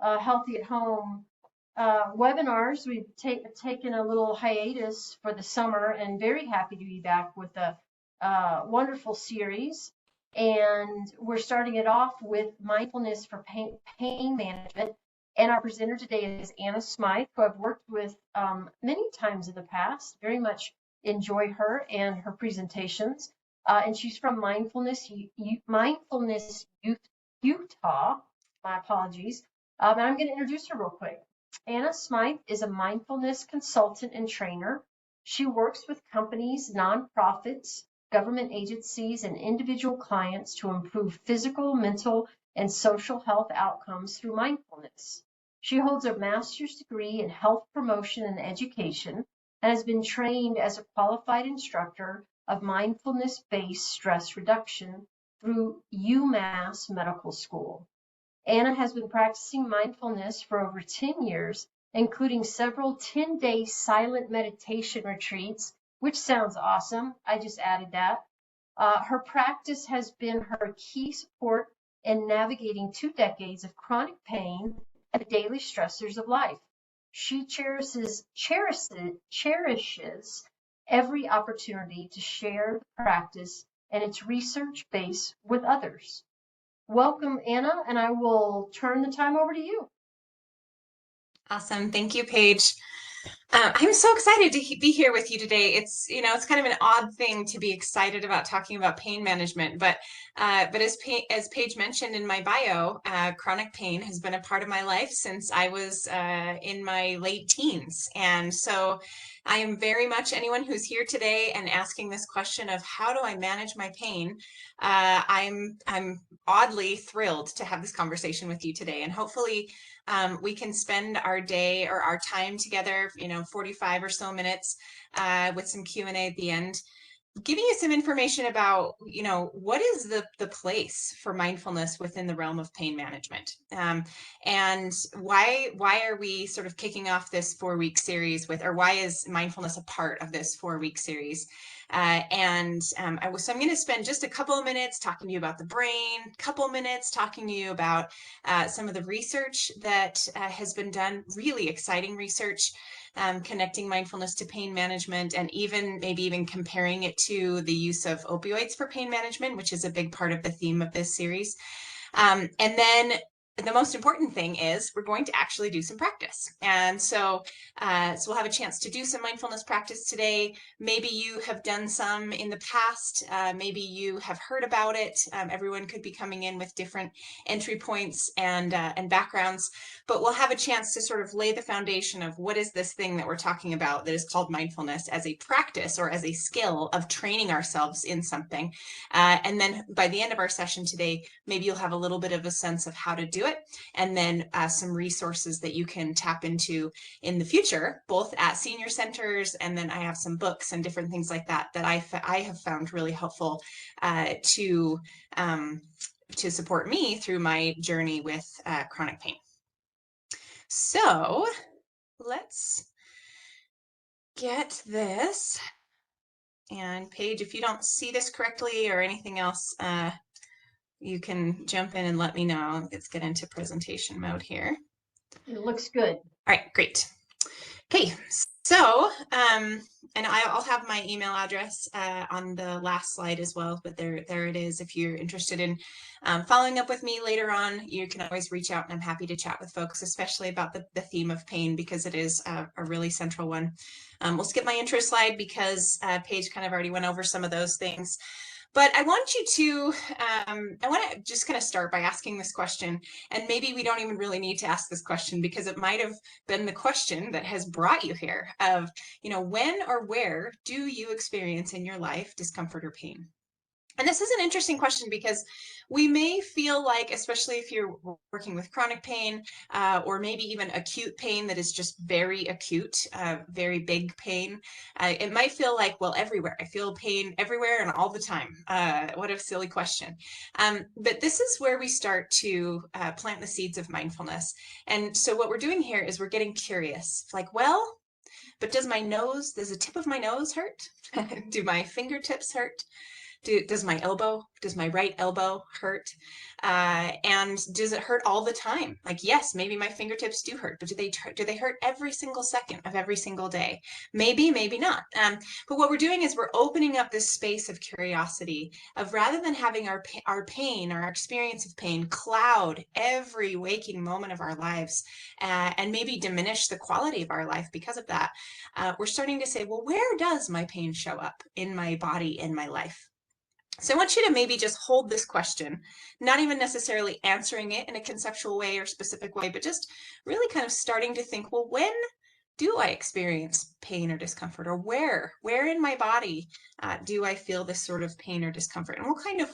Healthy at Home webinars. We've taken a little hiatus for the summer and very happy to be back with a wonderful series. And we're starting it off with mindfulness for pain management. And our presenter today is Anna Smythe, who I've worked with many times in the past. Very much enjoy her and her presentations. And she's from Mindfulness Utah. My apologies. And I'm going to introduce her real quick. Anna Smythe is a mindfulness consultant and trainer. She works with companies, nonprofits, government agencies, and individual clients to improve physical, mental, and social health outcomes through mindfulness. She holds a master's degree in health promotion and education and has been trained as a qualified instructor of mindfulness-based stress reduction through UMass Medical School. Anna has been practicing mindfulness for over 10 years, including several 10-day silent meditation retreats, which sounds awesome. I just added that. Her practice has been her key support in navigating 2 decades of chronic pain and the daily stressors of life. She cherishes every opportunity to share the practice and its research base with others. Welcome, Anna, and I will turn the time over to you. Awesome. Thank you, Paige. I'm so excited to be here with you today. It's kind of an odd thing to be excited about talking about pain management, but as Paige mentioned in my bio, chronic pain has been a part of my life since I was in my late teens. And so I am very much anyone who's here today and asking this question of how do I manage my pain? I'm oddly thrilled to have this conversation with you today, and hopefully we can spend our day or our time together, 45 or so minutes with some Q&A at the end, giving you some information about, what is the place for mindfulness within the realm of pain management, and why are we sort of kicking off this 4-week series or why is mindfulness a part of this 4-week series? So I'm going to spend just a couple of minutes talking to you about the brain, couple of minutes talking to you about some of the research that has been done, really exciting research, connecting mindfulness to pain management, and maybe even comparing it to the use of opioids for pain management, which is a big part of the theme of this series. And then the most important thing is we're going to actually do some practice. And so we'll have a chance to do some mindfulness practice today. Maybe you have done some in the past. Maybe you have heard about it. Everyone could be coming in with different entry points and backgrounds, but we'll have a chance to sort of lay the foundation of what is this thing that we're talking about that is called mindfulness as a practice or as a skill of training ourselves in something. And then by the end of our session today, maybe you'll have a little bit of a sense of how to do it, and then some resources that you can tap into in the future, both at senior centers, and then I have some books and different things like that I have found really helpful to support me through my journey with chronic pain. So let's get this. And Paige, if you don't see this correctly or anything else, you can jump in and let me know. Let's get into presentation mode here. It looks good. All right, great. Okay, so, and I'll have my email address on the last slide as well, but there it is. If you're interested in following up with me later on, you can always reach out, and I'm happy to chat with folks, especially about the theme of pain, because it is a really central one. We'll skip my intro slide because Paige kind of already went over some of those things. But I want to just kind of start by asking this question, and maybe we don't even really need to ask this question because it might have been the question that has brought you here of, when or where do you experience in your life discomfort or pain? And this is an interesting question because we may feel like, especially if you're working with chronic pain or maybe even acute pain that is just very acute, very big pain, it might feel like, well, everywhere. I feel pain everywhere and all the time. What a silly question. But this is where we start to plant the seeds of mindfulness. And so what we're doing here is we're getting curious, like, well, but does the tip of my nose hurt? Do my fingertips hurt? Does my right elbow hurt? And does it hurt all the time? Like, yes, maybe my fingertips do hurt, but do they hurt every single second of every single day? Maybe, maybe not. But what we're doing is we're opening up this space of curiosity, of rather than having our pain, our experience of pain, cloud every waking moment of our lives, and maybe diminish the quality of our life because of that. We're starting to say, well, where does my pain show up in my body, in my life? So I want you to maybe just hold this question, not even necessarily answering it in a conceptual way or specific way, but just really kind of starting to think, well, when do I experience pain or discomfort, or where in my body do I feel this sort of pain or discomfort? And we'll kind of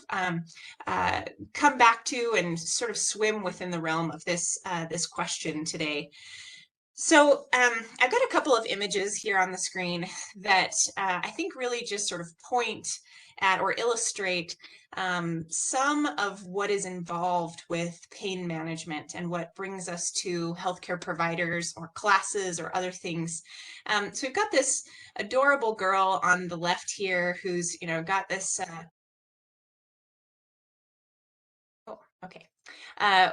come back to and sort of swim within the realm of this question today. So I've got a couple of images here on the screen that I think really just sort of point at or illustrate some of what is involved with pain management and what brings us to healthcare providers or classes or other things. So we've got this adorable girl on the left here who's, got this. Oh, okay.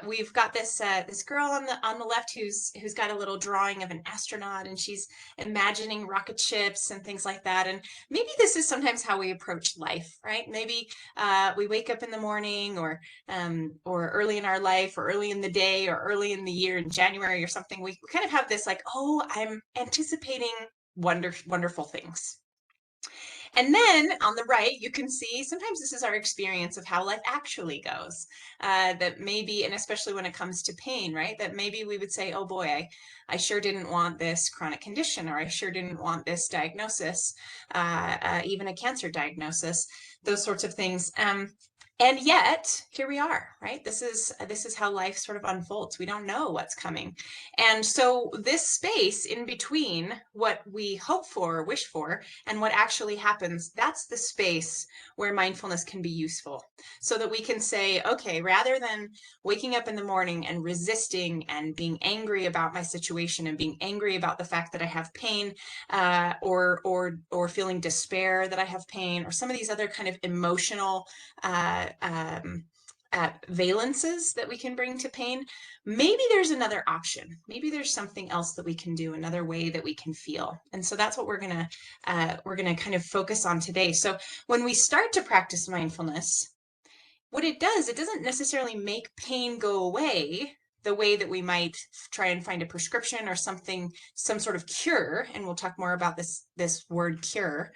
We've got this girl on the left who's got a little drawing of an astronaut, and she's imagining rocket ships and things like that. And maybe this is sometimes how we approach life, right? Maybe we wake up in the morning, or early in our life, or early in the day, or early in the year, in January or something. We kind of have this like, oh, I'm anticipating wonderful things. And then on the right, you can see sometimes this is our experience of how life actually goes. That maybe, and especially when it comes to pain, right? That maybe we would say, oh boy, I sure didn't want this chronic condition, or I sure didn't want this diagnosis, even a cancer diagnosis, those sorts of things. And yet here we are, right? This is how life sort of unfolds. We don't know what's coming. And so this space in between what we hope for, wish for, and what actually happens, that's the space where mindfulness can be useful. So that we can say, okay, rather than waking up in the morning and resisting and being angry about my situation and being angry about the fact that I have pain, or feeling despair that I have pain, or some of these other kind of emotional valences that we can bring to pain, maybe there's another option. Maybe there's something else that we can do, another way that we can feel. And so that's what we're gonna kind of focus on today. So when we start to practice mindfulness, what it does, it doesn't necessarily make pain go away the way that we might try and find a prescription or something, some sort of cure. And we'll talk more about this word cure.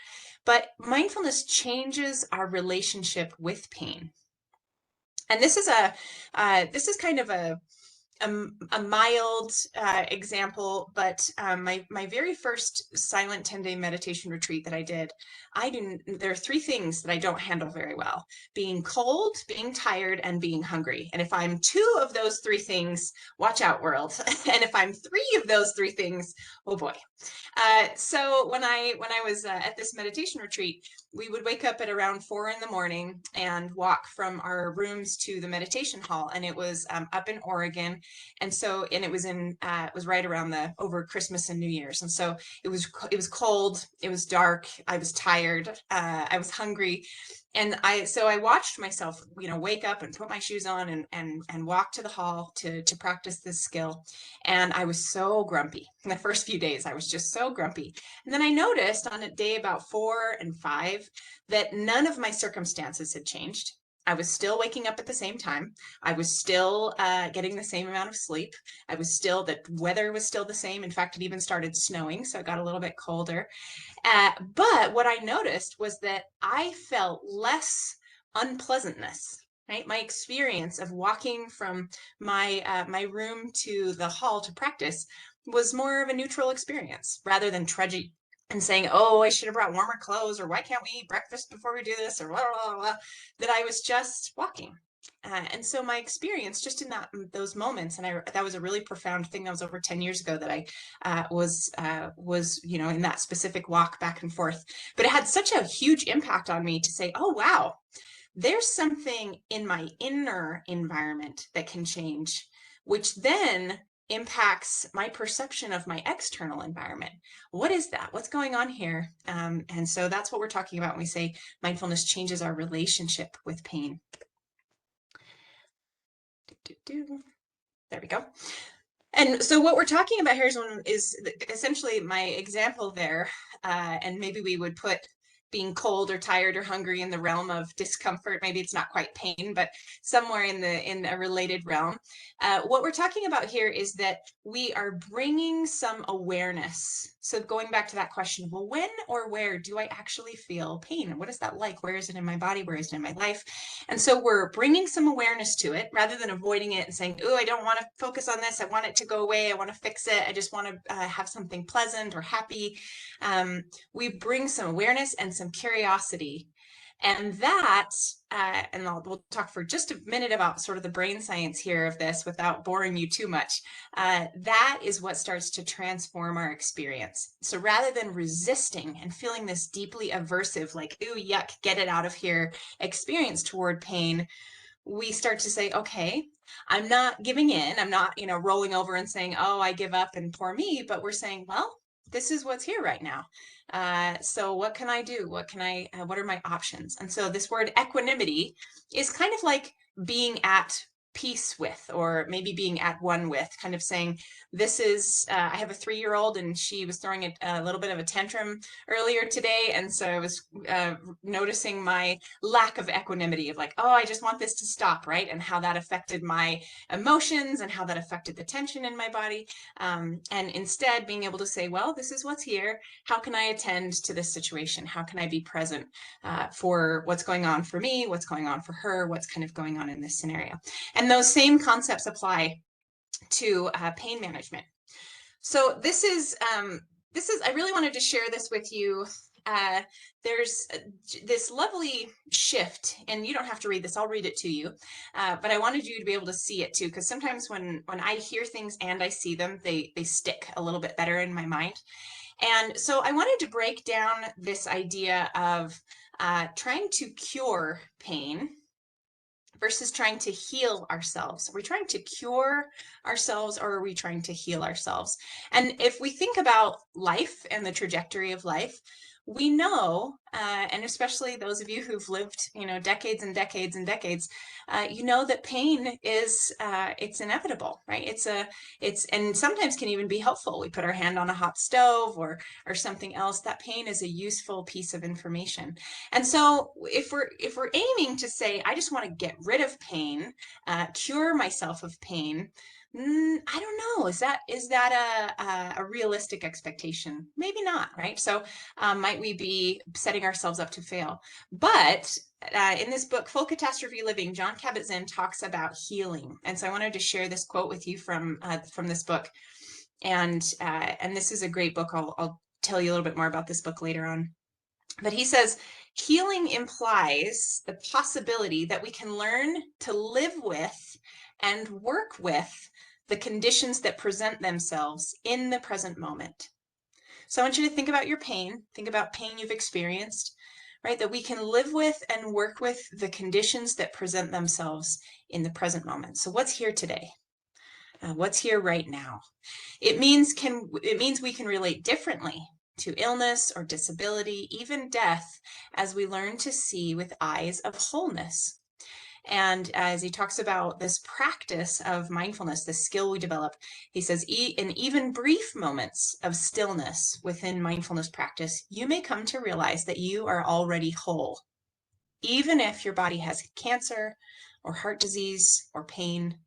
But mindfulness changes our relationship with pain. And this is kind of a mild example, but my very first silent 10-day meditation retreat that I did, there are three things that I don't handle very well: being cold, being tired, and being hungry. And if I'm two of those three things, watch out, world. And if I'm three of those three things, oh boy. So when I was at this meditation retreat, we would wake up at around 4 in the morning and walk from our rooms to the meditation hall. And it was up in Oregon. And so, and it was right around over Christmas and New Year's. And so it was cold, it was dark, I was tired, I was hungry. And so I watched myself, wake up and put my shoes on and walk to the hall to practice this skill. And I was so grumpy. In the first few days, I was just so grumpy. And then I noticed on a day about 4 and 5 that none of my circumstances had changed. I was still waking up at the same time. I was still getting the same amount of sleep. The weather was still the same. In fact, it even started snowing, so it got a little bit colder. But what I noticed was that I felt less unpleasantness, right? My experience of walking from my room to the hall to practice was more of a neutral experience rather than trudging and saying, oh, I should have brought warmer clothes, or why can't we eat breakfast before we do this, or blah, blah, blah, blah, that I was just walking. And so my experience just in those moments, and that was a really profound thing. That was over 10 years ago that I was in that specific walk back and forth. But it had such a huge impact on me to say, oh, wow, there's something in my inner environment that can change, which then impacts my perception of my external environment. What is that? What's going on here? And so that's what we're talking about when we say mindfulness changes our relationship with pain. There we go. And so what we're talking about here is essentially my example there, and maybe we would put being cold or tired or hungry in the realm of discomfort. Maybe it's not quite pain, but somewhere in a related realm. What we're talking about here is that we are bringing some awareness. So going back to that question, well, when or where do I actually feel pain? What is that like? Where is it in my body? Where is it in my life? And so we're bringing some awareness to it rather than avoiding it and saying, oh, I don't want to focus on this. I want it to go away. I want to fix it. I just want to have something pleasant or happy. We bring some awareness and some curiosity. And that, we'll talk for just a minute about sort of the brain science here of this without boring you too much. That is what starts to transform our experience. So rather than resisting and feeling this deeply aversive, like, ooh, yuck, get it out of here experience toward pain, we start to say, okay, I'm not giving in. I'm not, rolling over and saying, oh, I give up and poor me, but we're saying, well, this is what's here right now. So what can I do? What are my options? And so this word equanimity is kind of like being at peace with, or maybe being at one with, kind of saying, this is, I have a 3-year-old and she was throwing a little bit of a tantrum earlier today. And so I was noticing my lack of equanimity of like, oh, I just want this to stop, right? And how that affected my emotions and how that affected the tension in my body. And instead being able to say, well, this is what's here. How can I attend to this situation? How can I be present for what's going on for me, what's going on for her, what's kind of going on in this scenario? And those same concepts apply to pain management. So this is, I really wanted to share this with you. There's this lovely shift, and you don't have to read this, I'll read it to you, but I wanted you to be able to see it too, because sometimes when I hear things and I see them, they stick a little bit better in my mind. And so I wanted to break down this idea of trying to cure pain versus trying to heal ourselves. Are we trying to cure ourselves, or are we trying to heal ourselves? And if we think about life and the trajectory of life, we know, and especially those of you who've lived, decades and decades and decades, you know that pain is, it's inevitable, right? And sometimes can even be helpful. We put our hand on a hot stove or something else. That pain is a useful piece of information. And so if we're aiming to say, I just want to get rid of pain, cure myself of pain, I don't know. Is that a realistic expectation? Maybe not, right? So might we be setting ourselves up to fail? But in this book, Full Catastrophe Living, Jon Kabat-Zinn talks about healing. And so I wanted to share this quote with you from this book. And this is a great book. I'll tell you a little bit more about this book later on. But he says, healing implies the possibility that we can learn to live with and work with the conditions that present themselves in the present moment. So I want you to think about your pain, think about pain you've experienced, right? That we can live with and work with the conditions that present themselves in the present moment. So what's here today? What's here right now? It means we can relate differently to illness or disability, even death, as we learn to see with eyes of wholeness. And as he talks about this practice of mindfulness, this skill we develop, he says, in even brief moments of stillness within mindfulness practice, you may come to realize that you are already whole, even if your body has cancer or heart disease or pain.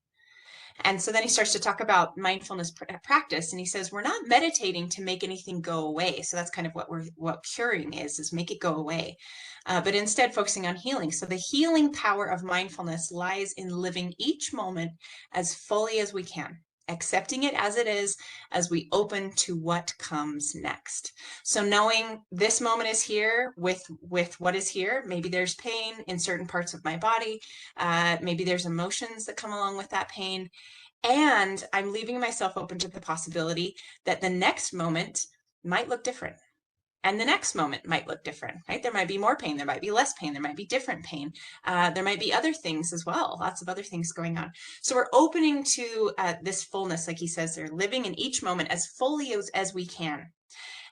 And so then he starts to talk about mindfulness practice, and he says, we're not meditating to make anything go away. So that's kind of what curing is make it go away, but instead focusing on healing. So the healing power of mindfulness lies in living each moment as fully as we can, accepting it as it is, as we open to what comes next. So knowing this moment is here with what is here. Maybe there's pain in certain parts of my body. Maybe there's emotions that come along with that pain. And I'm leaving myself open to the possibility that the next moment might look different. And the next moment might look different, right? There might be more pain, there might be less pain, there might be different pain. There might be other things as well, lots of other things going on. So we're opening to this fullness, like he says, they're living in each moment as fully as we can.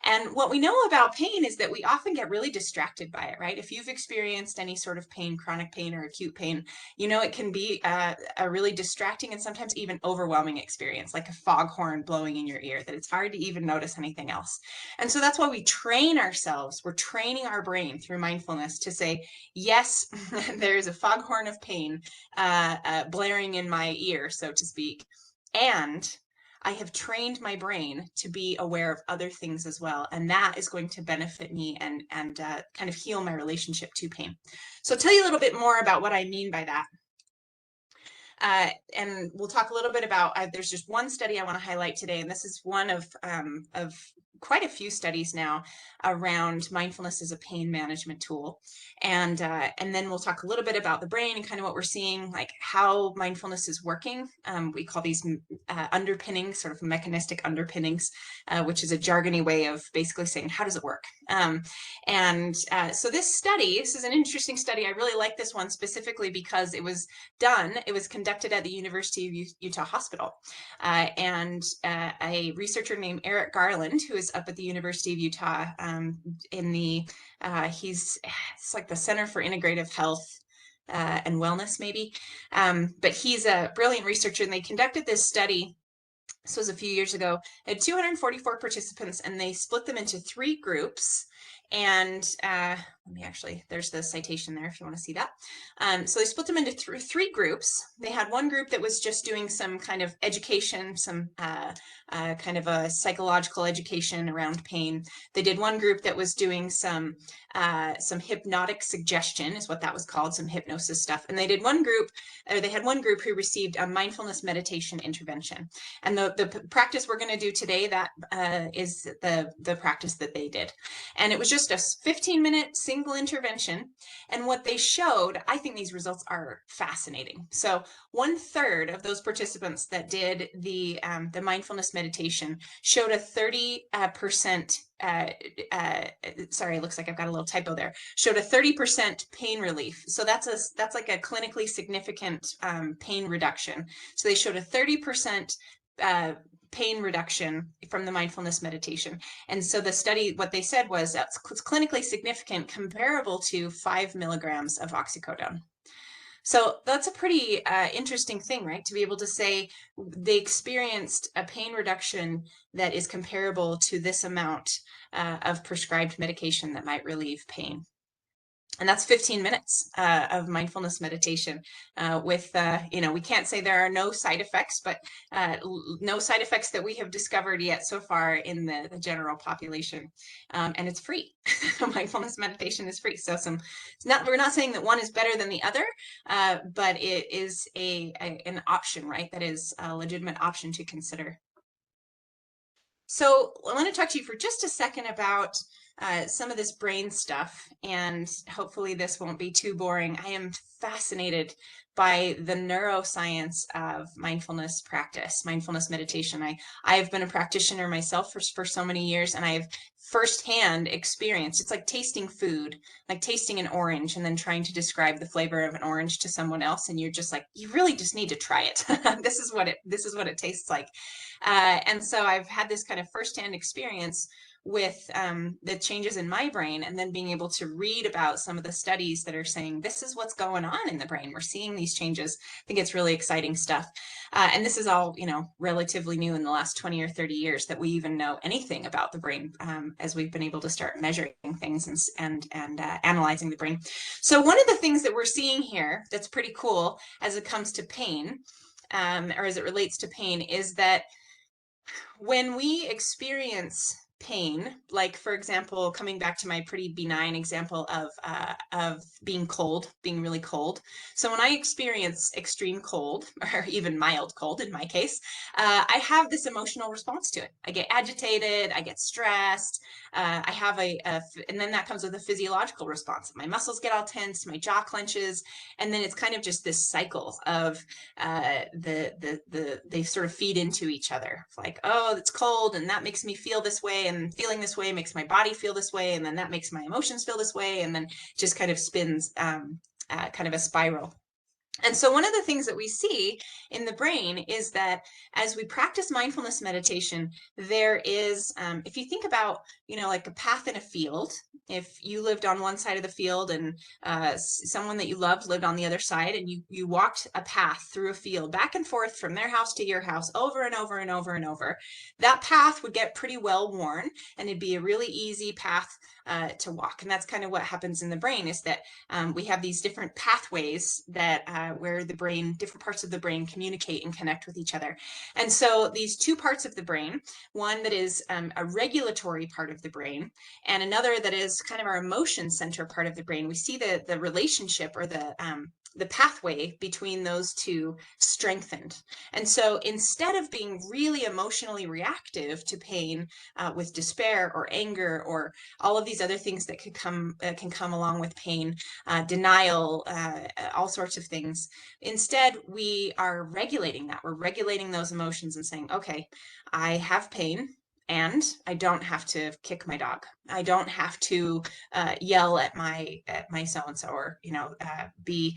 And what we know about pain is that we often get really distracted by it, right? If you've experienced any sort of pain, chronic pain or acute pain, you know it can be a really distracting and sometimes even overwhelming experience, like a foghorn blowing in your ear, that it's hard to even notice anything else. And so that's why we train ourselves. We're training our brain through mindfulness to say, yes, there's a foghorn of pain blaring in my ear, so to speak. And I have trained my brain to be aware of other things as well, and that is going to benefit me and kind of heal my relationship to pain. So I'll tell you a little bit more about what I mean by that. And we'll talk a little bit about, there's just one study I want to highlight today, and this is one of quite a few studies now around mindfulness as a pain management tool. And then we'll talk a little bit about the brain and kind of what we're seeing, like how mindfulness is working. We call these underpinnings, sort of mechanistic underpinnings, which is a jargony way of basically saying, how does it work? So this study, this is an interesting study. I really like this one specifically because it was conducted at the University of Utah Hospital. A researcher named Eric Garland, who is up at the University of Utah it's like the Center for Integrative Health and Wellness, maybe. But he's a brilliant researcher, and they conducted this study. This was a few years ago. They had 244 participants, and they split them into 3 groups. And let me actually, there's the citation there if you want to see that. So they split them into 3 groups. They had one group that was just doing some kind of education, some kind of a psychological education around pain. They did one group that was doing some hypnotic suggestion, is what that was called, some hypnosis stuff. And they had one group who received a mindfulness meditation intervention. And the practice we're going to do today, that is the practice that they did. And it was just a 15-minute single intervention. And what they showed, I think these results are fascinating. So 1/3 of those participants that did the mindfulness meditation showed a 30%, sorry, it looks like I've got a little typo there, showed a 30% pain relief. So that's like a clinically significant pain reduction. So they showed a 30% pain reduction from the mindfulness meditation. And so the study, what they said was that's clinically significant, comparable to 5 milligrams of oxycodone. So that's a pretty interesting thing, right? To be able to say they experienced a pain reduction that is comparable to this amount of prescribed medication that might relieve pain. And that's 15 minutes of mindfulness meditation with, we can't say there are no side effects, but no side effects that we have discovered yet so far in the general population. And it's free. Mindfulness meditation is free. So we're not saying that one is better than the other, but it is an option, right? That is a legitimate option to consider. So I want to talk to you for just a second about some of this brain stuff, and hopefully this won't be too boring. I am fascinated by the neuroscience of mindfulness practice, mindfulness meditation. I have been a practitioner myself for so many years, and I have firsthand experienced, it's like tasting food, like tasting an orange and then trying to describe the flavor of an orange to someone else, and you're just like, you really just need to try it. This is what it tastes like. And so I've had this kind of firsthand experience with the changes in my brain, and then being able to read about some of the studies that are saying this is what's going on in the brain. We're seeing these changes. I think it's really exciting stuff. And this is all, relatively new in the last 20 or 30 years that we even know anything about the brain, as we've been able to start measuring things and analyzing the brain. So one of the things that we're seeing here that's pretty cool as it comes to pain, or as it relates to pain, is that when we experience pain, like for example, coming back to my pretty benign example of being cold, being really cold. So when I experience extreme cold, or even mild cold in my case, I have this emotional response to it. I get agitated, I get stressed, I have and then that comes with a physiological response. My muscles get all tense, my jaw clenches, and then it's kind of just this cycle of they sort of feed into each other. It's like, oh, it's cold, and that makes me feel this way, and feeling this way makes my body feel this way, and then that makes my emotions feel this way, and then just kind of spins kind of a spiral. And so one of the things that we see in the brain is that as we practice mindfulness meditation, there is, if you think about, like a path in a field, if you lived on one side of the field and someone that you loved lived on the other side, and you walked a path through a field back and forth from their house to your house over and over and over and over, that path would get pretty well worn, and it'd be a really easy path to walk. And that's kind of what happens in the brain, is that we have these different pathways that where the brain, different parts of the brain communicate and connect with each other. And so these two parts of the brain, one that is a regulatory part of the brain, and another that is kind of our emotion center part of the brain, we see the relationship, or the pathway between those two strengthened. And so instead of being really emotionally reactive to pain with despair or anger or all of these other things that can come along with pain, denial, all sorts of things, instead we are regulating that. We're regulating those emotions and saying, okay, I have pain, and I don't have to kick my dog. I don't have to yell at my so-and-so, or be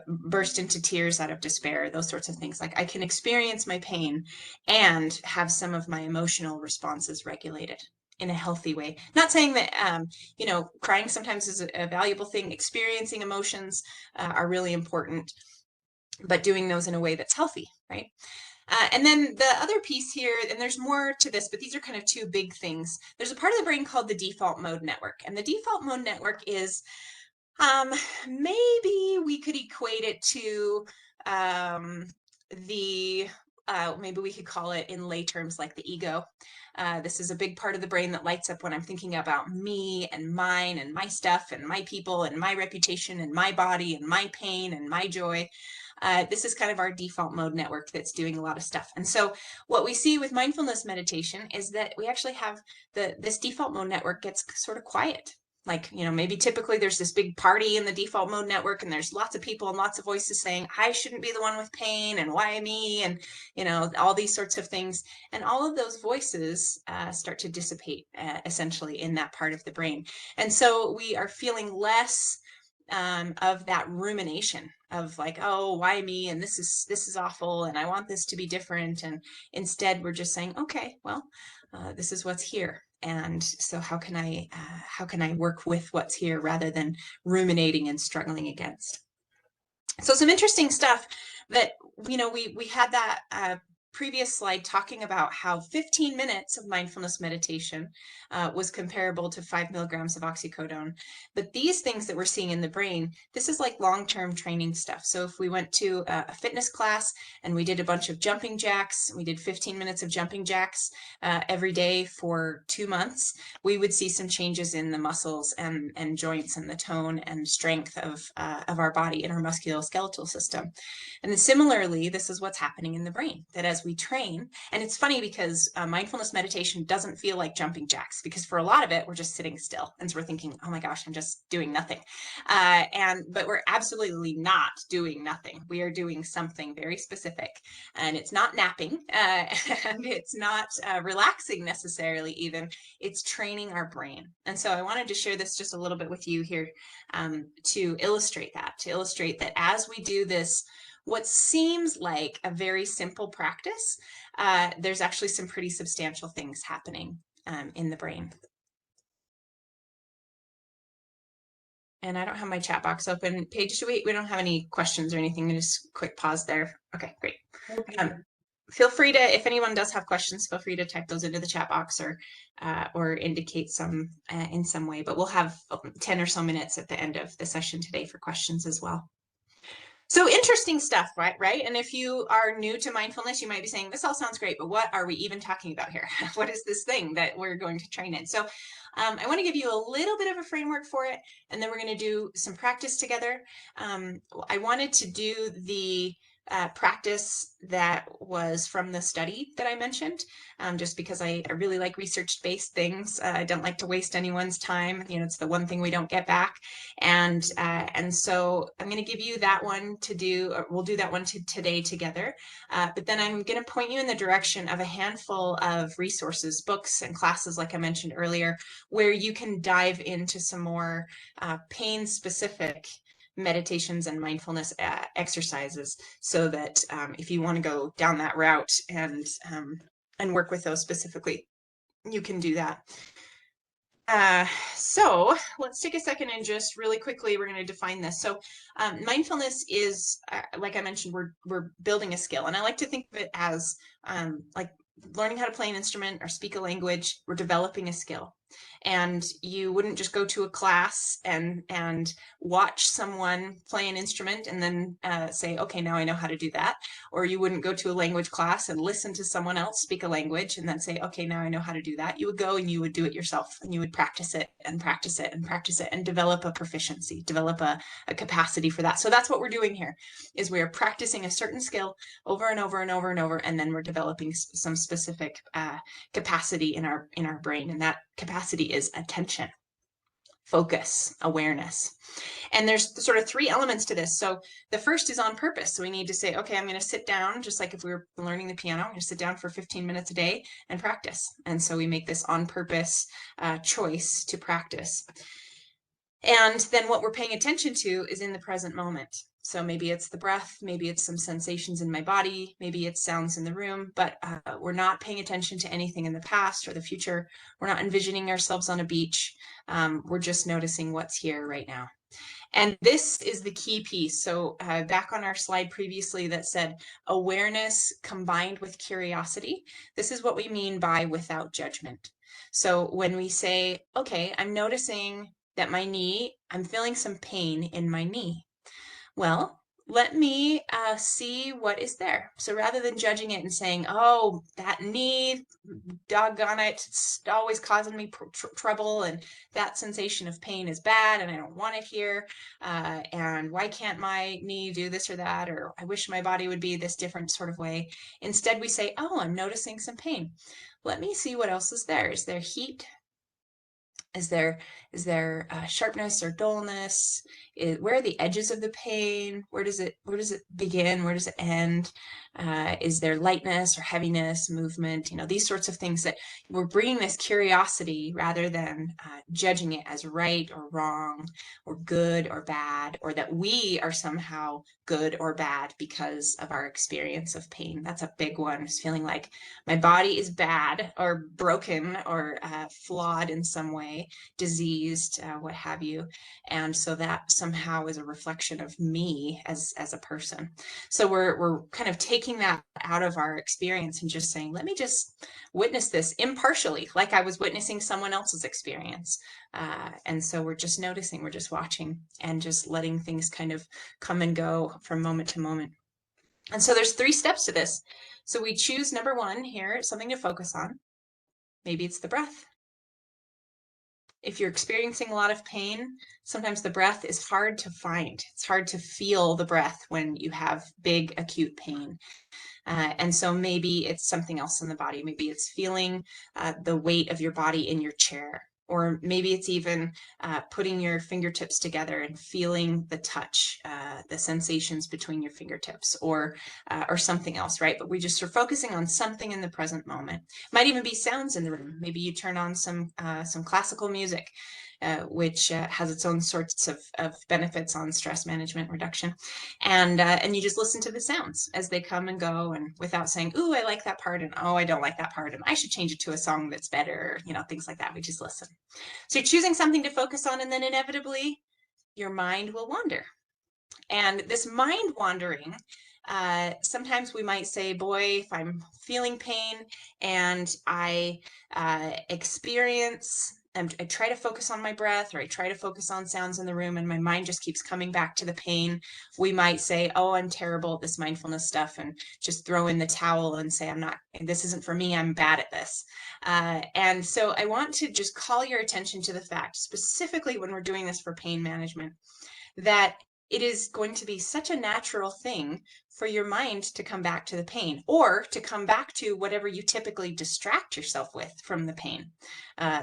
burst into tears out of despair, those sorts of things. Like, I can experience my pain and have some of my emotional responses regulated in a healthy way. Not saying that crying sometimes is a valuable thing. Experiencing emotions are really important, but doing those in a way that's healthy, right? And then the other piece here, and there's more to this, but these are kind of two big things. There's a part of the brain called the default mode network. And the default mode network is, maybe we could equate it to maybe we could call it in lay terms like the ego. This is a big part of the brain that lights up when I'm thinking about me and mine and my stuff and my people and my reputation and my body and my pain and my joy. This is kind of our default mode network that's doing a lot of stuff. And so what we see with mindfulness meditation is that we actually have this default mode network gets sort of quiet. Like, maybe typically there's this big party in the default mode network, and there's lots of people and lots of voices saying, I shouldn't be the one with pain, and why me, and, all these sorts of things. And all of those voices start to dissipate essentially in that part of the brain. And so we are feeling less of that rumination of like, oh, why me? And this is awful, and I want this to be different. And instead, we're just saying, okay, well, this is what's here. And so how can I work with what's here rather than ruminating and struggling against? So some interesting stuff that, we had that previous slide talking about how 15 minutes of mindfulness meditation was comparable to 5 milligrams of oxycodone. But these things that we're seeing in the brain, this is like long-term training stuff. So if we went to a fitness class and we did a bunch of jumping jacks, we did 15 minutes of jumping jacks every day for 2 months, we would see some changes in the muscles and joints and the tone and strength of our body, in our musculoskeletal system. And then similarly, this is what's happening in the brain, that as we train, and it's funny because mindfulness meditation doesn't feel like jumping jacks, because for a lot of it, we're just sitting still. And so we're thinking, oh my gosh, I'm just doing nothing. But we're absolutely not doing nothing. We are doing something very specific, and it's not napping, and it's not relaxing necessarily even. It's training our brain. And so I wanted to share this just a little bit with you here to illustrate that as we do this, what seems like a very simple practice, there's actually some pretty substantial things happening in the brain. And I don't have my chat box open. Paige, we don't have any questions or anything? Just quick pause there. Okay, great. Feel free to, if anyone does have questions, feel free to type those into the chat box or indicate some in some way. But we'll have 10 or so minutes at the end of the session today for questions as well. So interesting stuff, right? And if you are new to mindfulness, you might be saying, this all sounds great, but what are we even talking about here? What is this thing that we're going to train in? So I want to give you a little bit of a framework for it, and then we're going to do some practice together. I wanted to do the practice that was from the study that I mentioned, just because I really like research-based things. I don't like to waste anyone's time. You know, it's the one thing we don't get back. And so I'm going to give you that one to do. We'll do that one today together. But then I'm going to point you in the direction of a handful of resources, books and classes, like I mentioned earlier, where you can dive into some more pain-specific meditations and mindfulness exercises, so that if you want to go down that route and work with those specifically, you can do that. So let's take a second and just really quickly, we're going to define this. So mindfulness is, like I mentioned, we're building a skill, and I like to think of it as like learning how to play an instrument or speak a language. We're developing a skill. And you wouldn't just go to a class and watch someone play an instrument and then say, okay, now I know how to do that. Or you wouldn't go to a language class and listen to someone else speak a language and then say, okay, now I know how to do that. You would go and you would do it yourself, and you would practice it and practice it and practice it and develop a proficiency, develop a capacity for that. So that's what we're doing here, is we are practicing a certain skill over and over and over and over, and then we're developing some specific capacity in our brain, and that capacity is attention, focus, awareness. And there's sort of three elements to this. So the first is on purpose. So we need to say, okay, I'm going to sit down, just like if we were learning the piano, I'm going to sit down for 15 minutes a day and practice. And so we make this on purpose choice to practice. And then what we're paying attention to is in the present moment. So maybe it's the breath, maybe it's some sensations in my body, maybe it's sounds in the room, but we're not paying attention to anything in the past or the future. We're not envisioning ourselves on a beach. We're just noticing what's here right now. And this is the key piece. So back on our slide previously that said awareness combined with curiosity, this is what we mean by without judgment. So when we say, okay, I'm noticing that my knee, I'm feeling some pain in my knee. Well, let me see what is there. So rather than judging it and saying, oh, that knee, doggone it, it's always causing me trouble, and that sensation of pain is bad and I don't want it here, and why can't my knee do this or that, or I wish my body would be this different sort of way. Instead, we say, oh, I'm noticing some pain. Let me see what else is there. Is there heat? Is there sharpness or dullness? Where are the edges of the pain? Where does it begin? Where does it end? Is there lightness or heaviness, movement? You know, these sorts of things, that we're bringing this curiosity rather than judging it as right or wrong or good or bad, or that we are somehow good or bad because of our experience of pain. That's a big one, is feeling like my body is bad or broken or flawed in some way, diseased, what have you. And so that somehow is a reflection of me as a person. So we're kind of taking that out of our experience and just saying, let me just witness this impartially, like I was witnessing someone else's experience. And so we're just noticing, we're just watching, and just letting things kind of come and go from moment to moment. And so there's 3 steps to this. So we choose number 1 here, something to focus on. Maybe it's the breath. If you're experiencing a lot of pain, sometimes the breath is hard to find. It's hard to feel the breath when you have big acute pain. And so maybe it's something else in the body. Maybe it's feeling the weight of your body in your chair. Or maybe it's even putting your fingertips together and feeling the touch, the sensations between your fingertips, or something else, right? But we just are focusing on something in the present moment. Might even be sounds in the room. Maybe you turn on some classical music, which has its own sorts of benefits on stress management reduction, and you just listen to the sounds as they come and go, and without saying, "Ooh, I like that part," and "Oh, I don't like that part," and "I should change it to a song that's better," you know, things like that. We just listen. So you're choosing something to focus on, and then inevitably your mind will wander. And this mind wandering, sometimes we might say, boy, if I'm feeling pain and I I try to focus on my breath, or I try to focus on sounds in the room, and my mind just keeps coming back to the pain. We might say, oh, I'm terrible at this mindfulness stuff, and just throw in the towel and say, this isn't for me, I'm bad at this. And so I want to just call your attention to the fact, specifically when we're doing this for pain management, that it is going to be such a natural thing for your mind to come back to the pain, or to come back to whatever you typically distract yourself with from the pain.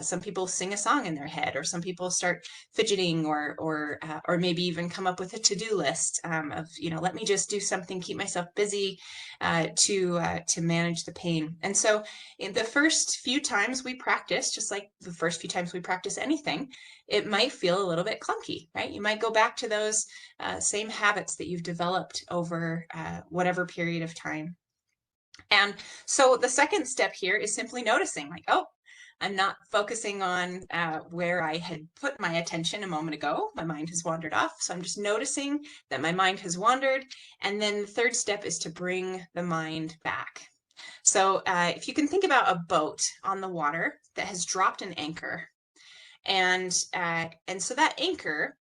Some people sing a song in their head, or some people start fidgeting, or maybe even come up with a to-do list of, let me just do something, keep myself busy to manage the pain. And so in the first few times we practice, just like the first few times we practice anything, it might feel a little bit clunky, right? You might go back to those same habits that you've developed over whatever period of time. And so the second step here is simply noticing, like, oh, I'm not focusing on where I had put my attention a moment ago. My mind has wandered off. So I'm just noticing that my mind has wandered. And then the third step is to bring the mind back. So if you can think about a boat on the water that has dropped an anchor, and so that anchor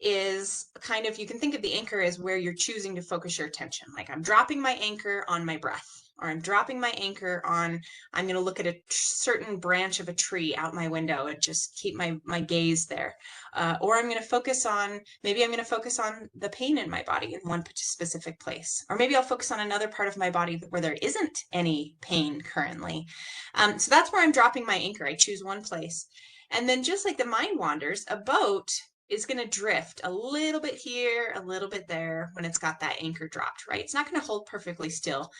is kind of, you can think of the anchor as where you're choosing to focus your attention. Like, I'm dropping my anchor on my breath, or I'm dropping my anchor on, I'm going to look at a certain branch of a tree out my window and just keep my gaze there. Or I'm going to focus on, maybe I'm going to focus on the pain in my body in one specific place. Or maybe I'll focus on another part of my body where there isn't any pain currently. So that's where I'm dropping my anchor. I choose one place. And then, just like the mind wanders, a boat is going to drift a little bit here, a little bit there when it's got that anchor dropped, right? It's not going to hold perfectly still.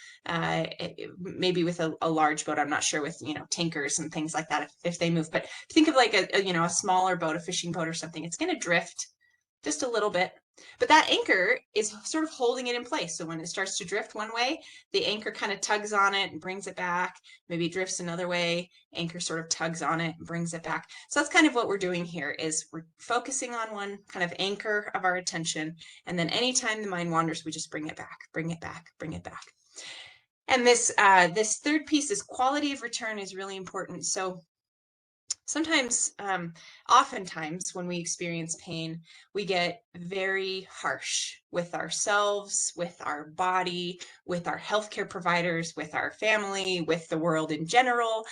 Maybe with a large boat, I'm not sure, with, tankers and things like that, if they move. But think of like a smaller boat, a fishing boat or something. It's going to drift just a little bit. But that anchor is sort of holding it in place. So when it starts to drift one way, the anchor kind of tugs on it and brings it back. Maybe it drifts another way, anchor sort of tugs on it and brings it back. So that's kind of what we're doing here, is we're focusing on one kind of anchor of our attention. And then anytime the mind wanders, we just bring it back, bring it back, bring it back. And this third piece, this quality of return, is really important. So sometimes, oftentimes when we experience pain, we get very harsh with ourselves, with our body, with our healthcare providers, with our family, with the world in general.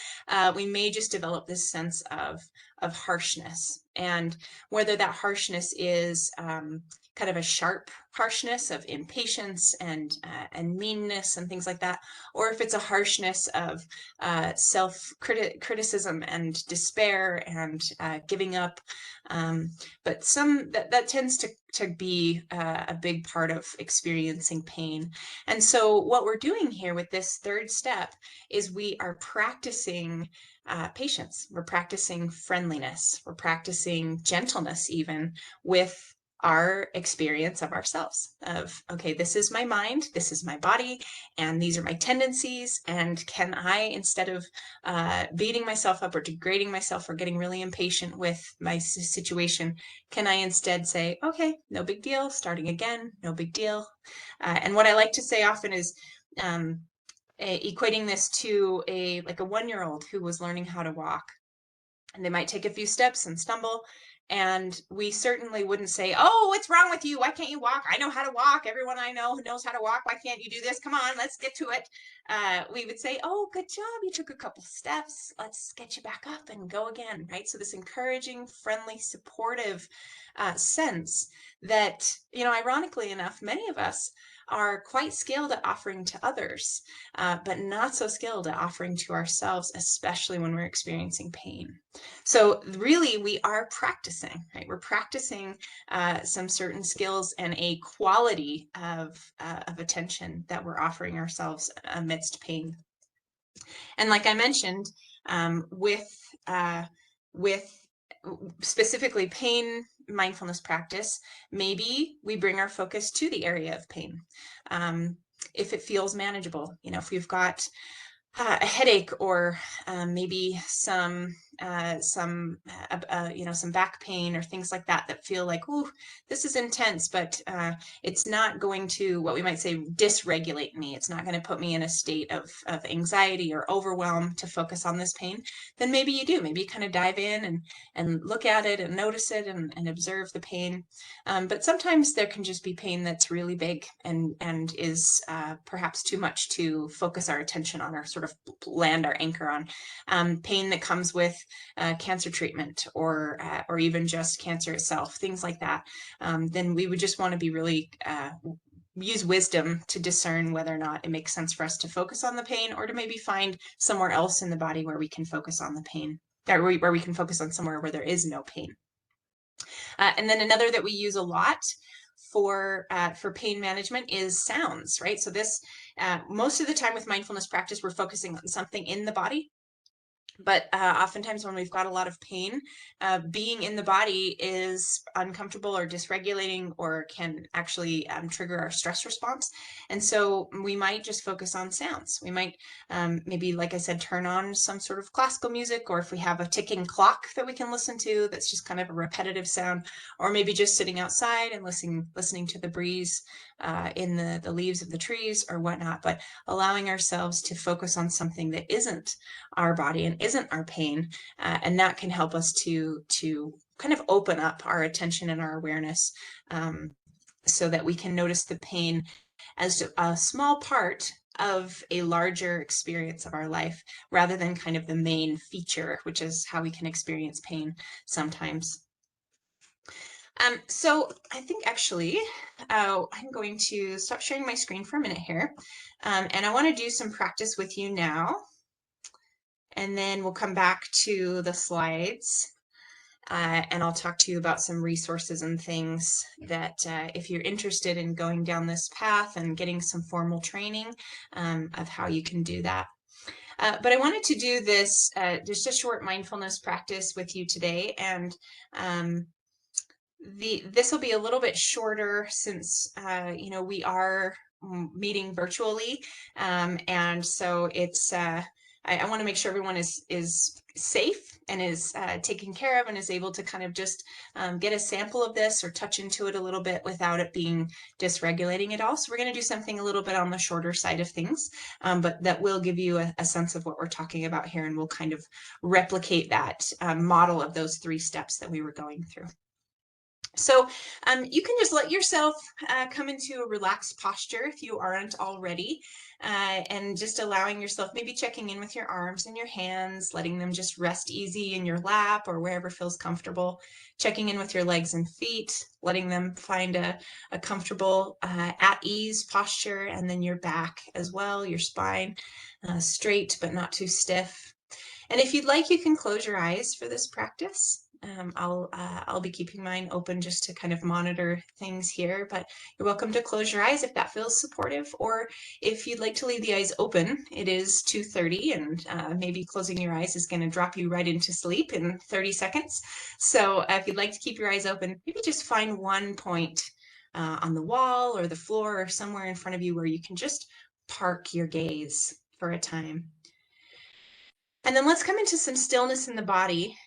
We may just develop this sense of harshness. And whether that harshness is kind of a sharp harshness of impatience and meanness and things like that, or if it's a harshness of self-criticism and despair and giving up. But that tends to be a big part of experiencing pain. And so what we're doing here with this third step is we are practicing patience. We're practicing friendliness. We're practicing gentleness, even with our experience of ourselves, of, okay, this is my mind, this is my body, and these are my tendencies. And can I, instead of beating myself up or degrading myself or getting really impatient with my situation, can I instead say, okay, no big deal, starting again, no big deal. And what I like to say often is equating this to a 1-year-old who was learning how to walk. And they might take a few steps and stumble. And we certainly wouldn't say, oh, what's wrong with you? Why can't you walk? I know how to walk. Everyone I know knows how to walk. Why can't you do this? Come on, let's get to it. We would say, oh, good job. You took a couple steps. Let's get you back up and go again, right? So this encouraging, friendly, supportive sense that, ironically enough, many of us are quite skilled at offering to others, but not so skilled at offering to ourselves, especially when we're experiencing pain. So really, we are practicing, right? We're practicing some certain skills and a quality of attention that we're offering ourselves amidst pain. And like I mentioned, with specifically pain mindfulness practice, maybe we bring our focus to the area of pain. If it feels manageable, if we've got a headache, or maybe some back pain or things like that feel like, oh, this is intense, but it's not going to, what we might say, dysregulate me. It's not going to put me in a state of anxiety or overwhelm to focus on this pain. Then maybe you do. Maybe you kind of dive in and look at it and notice it and observe the pain. But sometimes there can just be pain that's really big and is perhaps too much to focus our attention on, or sort of land our anchor on. Pain that comes with cancer treatment, or even just cancer itself, things like that. Then we would just want to be really use wisdom to discern whether or not it makes sense for us to focus on the pain or to maybe find somewhere else in the body where we can focus on the pain, or where we can focus on somewhere where there is no pain. And then another that we use a lot for pain management is sounds, right? So this, most of the time with mindfulness practice, we're focusing on something in the body. But oftentimes when we've got a lot of pain, being in the body is uncomfortable or dysregulating, or can actually trigger our stress response. And so we might just focus on sounds. We might maybe, like I said, turn on some sort of classical music, or if we have a ticking clock that we can listen to, that's just kind of a repetitive sound, or maybe just sitting outside and listening to the breeze in the leaves of the trees or whatnot, but allowing ourselves to focus on something that isn't our body and isn't our pain, and that can help us to kind of open up our attention and our awareness, so that we can notice the pain as a small part of a larger experience of our life, rather than kind of the main feature, which is how we can experience pain sometimes. So I think actually I'm going to stop sharing my screen for a minute here, and I want to do some practice with you now. And then we'll come back to the slides, and I'll talk to you about some resources and things that if you're interested in going down this path and getting some formal training of how you can do that. But I wanted to do this, just a short mindfulness practice with you today. And this will be a little bit shorter since, we are meeting virtually. And so it's, I want to make sure everyone is safe and is taken care of and is able to kind of just get a sample of this or touch into it a little bit without it being dysregulating at all. So we're going to do something a little bit on the shorter side of things, but that will give you a sense of what we're talking about here, and we'll kind of replicate that model of those 3 steps that we were going through. So you can just let yourself come into a relaxed posture if you aren't already, and just allowing yourself, maybe checking in with your arms and your hands, letting them just rest easy in your lap or wherever feels comfortable, checking in with your legs and feet, letting them find a comfortable, at ease posture, and then your back as well, your spine straight but not too stiff. And if you'd like, you can close your eyes for this practice. I'll be keeping mine open just to kind of monitor things here, but you're welcome to close your eyes if that feels supportive, or if you'd like to leave the eyes open. It is 2:30, and maybe closing your eyes is going to drop you right into sleep in 30 seconds. So if you'd like to keep your eyes open, maybe just find one point on the wall or the floor or somewhere in front of you where you can just park your gaze for a time. And then let's come into some stillness in the body.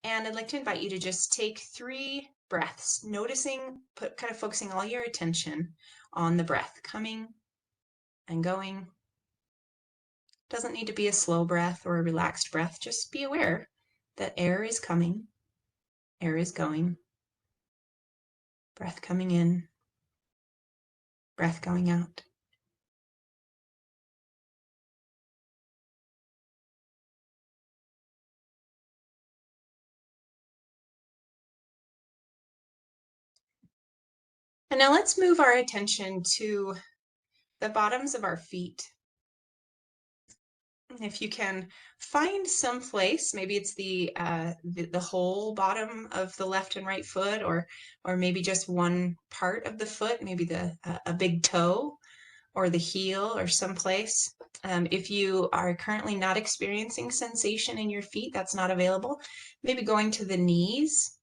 And I'd like to invite you to just take 3 breaths, noticing, kind of focusing all your attention on the breath coming and going. Doesn't need to be a slow breath or a relaxed breath. Just be aware that air is coming, air is going, breath coming in, breath going out. And now let's move our attention to the bottoms of our feet. If you can find some place, maybe it's the whole bottom of the left and right foot, or maybe just one part of the foot, maybe a big toe or the heel or someplace. If you are currently not experiencing sensation in your feet, that's not available, maybe going to the knees,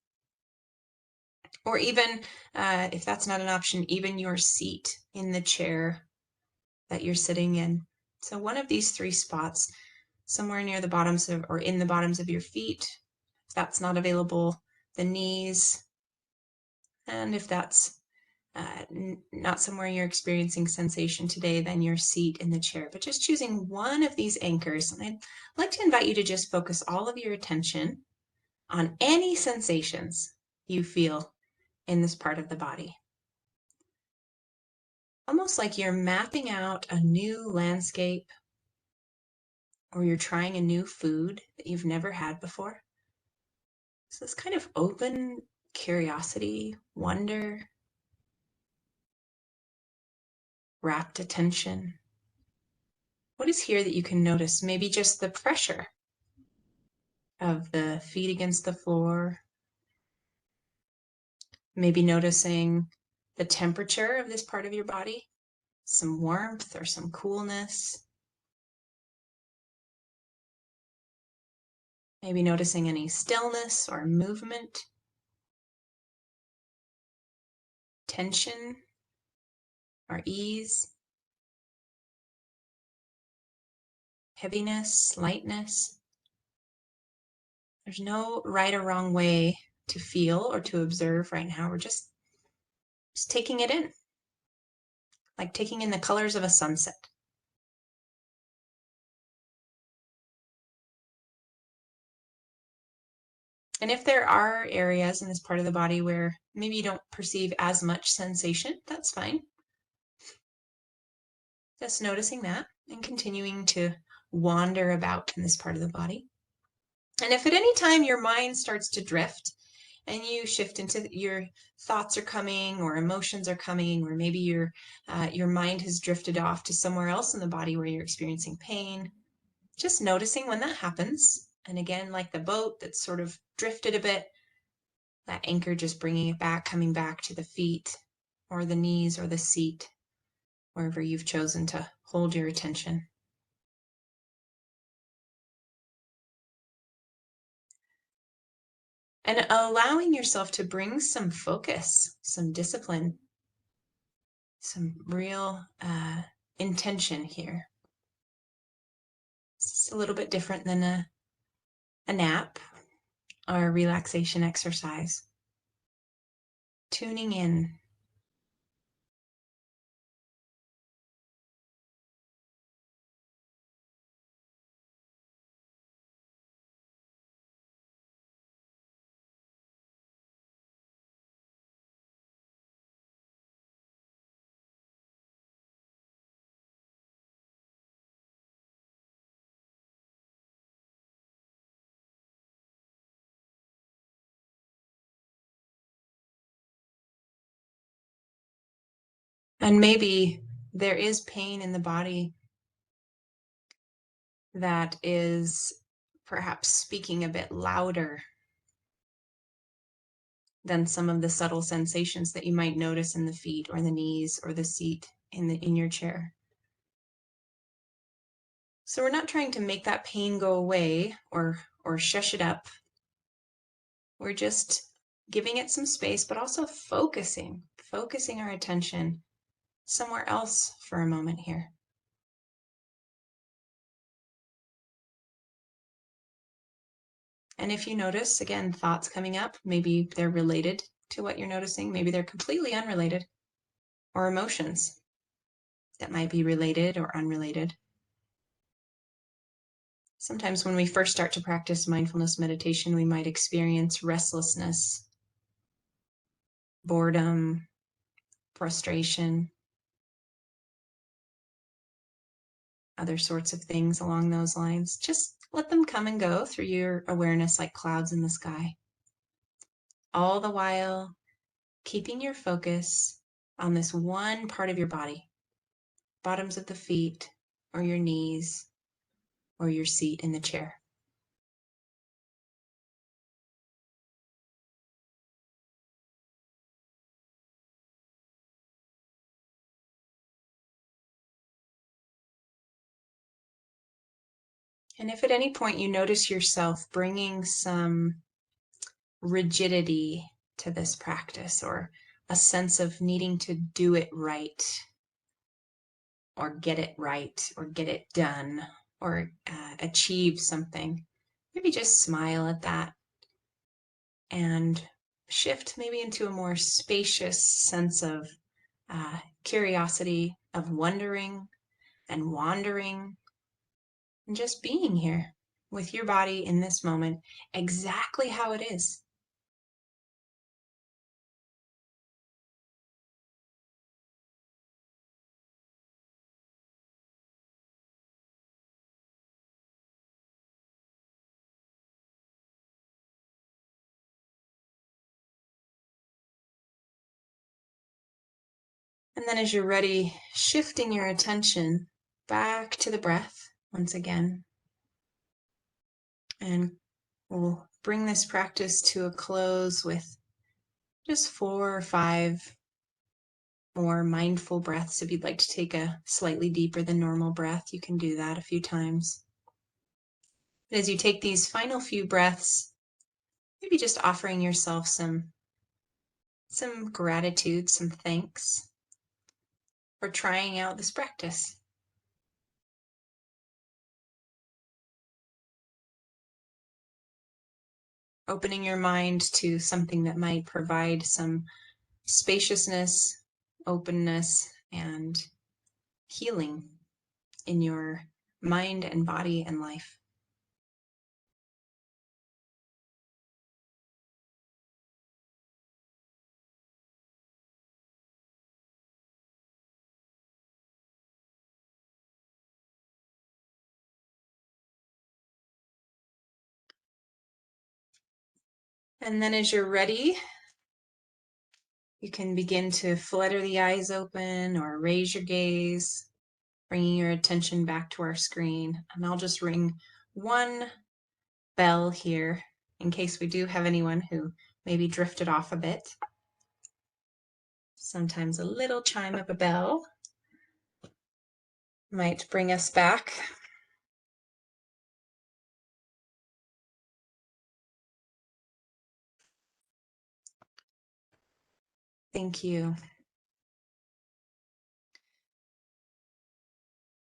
or even if that's not an option, even your seat in the chair that you're sitting in. So one of these 3 spots, somewhere near the bottoms of, or in the bottoms of your feet. If that's not available, the knees. And if that's not somewhere you're experiencing sensation today, then your seat in the chair. But just choosing one of these anchors. And I'd like to invite you to just focus all of your attention on any sensations you feel in this part of the body. Almost like you're mapping out a new landscape, or you're trying a new food that you've never had before. So this kind of open curiosity, wonder, Rapt attention. What is here that you can notice? Maybe just the pressure of the feet against the floor. Maybe noticing the temperature of this part of your body, some warmth or some coolness. Maybe noticing any stillness or movement, tension or ease, heaviness, lightness. There's no right or wrong way to feel or to observe right now. We're just taking it in, like taking in the colors of a sunset. And if there are areas in this part of the body where maybe you don't perceive as much sensation, that's fine. Just noticing that and continuing to wander about in this part of the body. And if at any time your mind starts to drift and you shift into your thoughts are coming or emotions are coming, or maybe your mind has drifted off to somewhere else in the body where you're experiencing pain, just noticing when that happens. And again, like the boat that's sort of drifted a bit, that anchor just bringing it back, coming back to the feet or the knees or the seat, wherever you've chosen to hold your attention. And allowing yourself to bring some focus, some discipline, some real intention here. It's a little bit different than a nap or a relaxation exercise. Tuning in. And maybe there is pain in the body that is perhaps speaking a bit louder than some of the subtle sensations that you might notice in the feet or the knees or the seat in your chair. So we're not trying to make that pain go away or shush it up. We're just giving it some space, but also focusing our attention somewhere else for a moment here. And if you notice, again, thoughts coming up, maybe they're related to what you're noticing, maybe they're completely unrelated, or emotions that might be related or unrelated. Sometimes when we first start to practice mindfulness meditation, we might experience restlessness, boredom, frustration, other sorts of things along those lines. Just let them come and go through your awareness like clouds in the sky. All the while keeping your focus on this one part of your body, bottoms of the feet or your knees or your seat in the chair. And if at any point you notice yourself bringing some rigidity to this practice, or a sense of needing to do it right, or get it done, or achieve something, maybe just smile at that and shift maybe into a more spacious sense of curiosity, of wondering and wandering, and just being here with your body in this moment, exactly how it is. And then as you're ready, shifting your attention back to the breath once again. And we'll bring this practice to a close with just 4 or 5 more mindful breaths. If you'd like to take a slightly deeper than normal breath, you can do that a few times. And as you take these final few breaths, maybe just offering yourself some gratitude, some thanks for trying out this practice. Opening your mind to something that might provide some spaciousness, openness, and healing in your mind and body and life. And then as you're ready, you can begin to flutter the eyes open or raise your gaze, bringing your attention back to our screen. And I'll just ring one bell here in case we do have anyone who maybe drifted off a bit. Sometimes a little chime of a bell might bring us back. Thank you.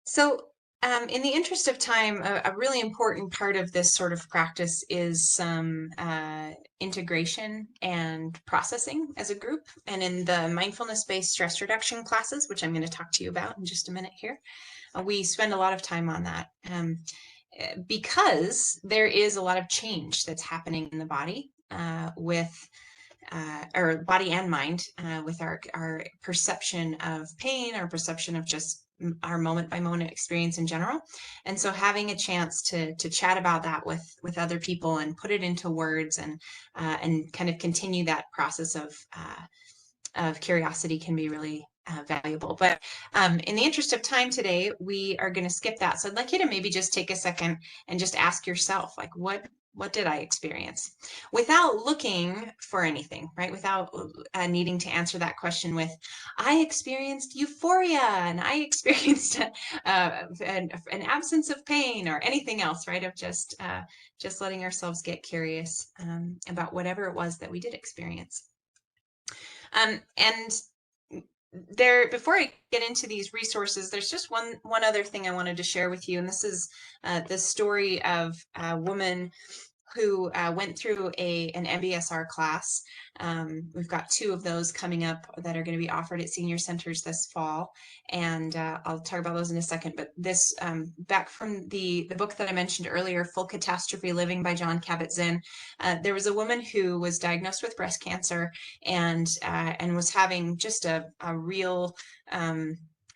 So, in the interest of time, a really important part of this sort of practice is some integration and processing as a group. And in the mindfulness-based stress reduction classes, which I'm going to talk to you about in just a minute here, we spend a lot of time on that because there is a lot of change that's happening in the body with our body and mind with our perception of pain, our perception of just our moment by moment experience in general. And so having a chance to chat about that with other people and put it into words and kind of continue that process of curiosity can be really valuable. But in the interest of time today, we are going to skip that. So I'd like you to maybe just take a second and just ask yourself, like, what did I experience? Without looking for anything, right? Without needing to answer that question with, I experienced euphoria and I experienced an absence of pain or anything else, right? Of just letting ourselves get curious about whatever it was that we did experience. And there, before I get into these resources, there's just one other thing I wanted to share with you, and this is the story of a woman who went through an MBSR class. We've got 2 of those coming up that are going to be offered at senior centers this fall, and I'll talk about those in a second. But this, back from the book that I mentioned earlier, Full Catastrophe Living by Jon Kabat-Zinn, there was a woman who was diagnosed with breast cancer and was having just a real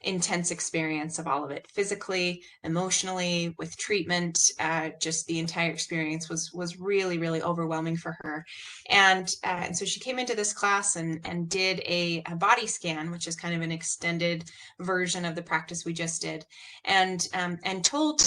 intense experience of all of it, physically, emotionally, with treatment. Just the entire experience was really, really overwhelming for her. And so she came into this class and did a body scan, which is kind of an extended version of the practice we just did, and told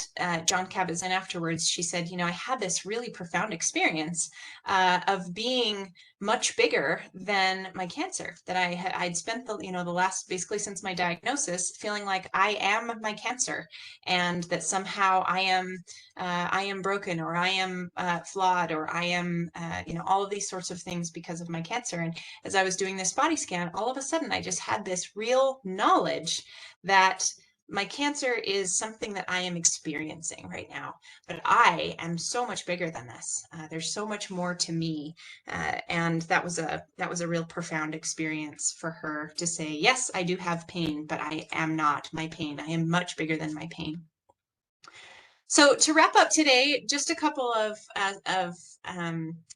Jon Kabat-Zinn afterwards, she said, I had this really profound experience of being much bigger than my cancer, that I'd spent the last, basically since my diagnosis, feeling like I am my cancer, and that somehow I am broken, or I am flawed, or I am all of these sorts of things because of my cancer. And as I was doing this body scan, all of a sudden I just had this real knowledge that my cancer is something that I am experiencing right now, but I am so much bigger than this. There's so much more to me, and that was a real profound experience for her to say, yes, I do have pain, but I am not my pain. I am much bigger than my pain. So to wrap up today, just a couple of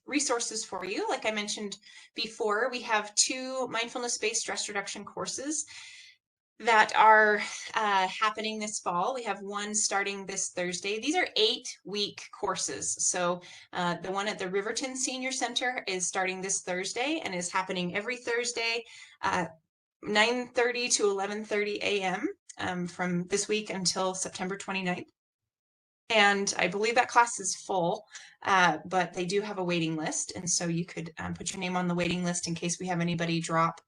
resources for you. Like I mentioned before, we have 2 mindfulness-based stress reduction courses that are happening this fall. We have one starting this Thursday. These are 8-week courses. So the one at the Riverton Senior Center is starting this Thursday and is happening every Thursday 9:30 to 11:30 a.m. From this week until September 29th. And I believe that class is full, but they do have a waiting list. And so you could put your name on the waiting list in case we have anybody drop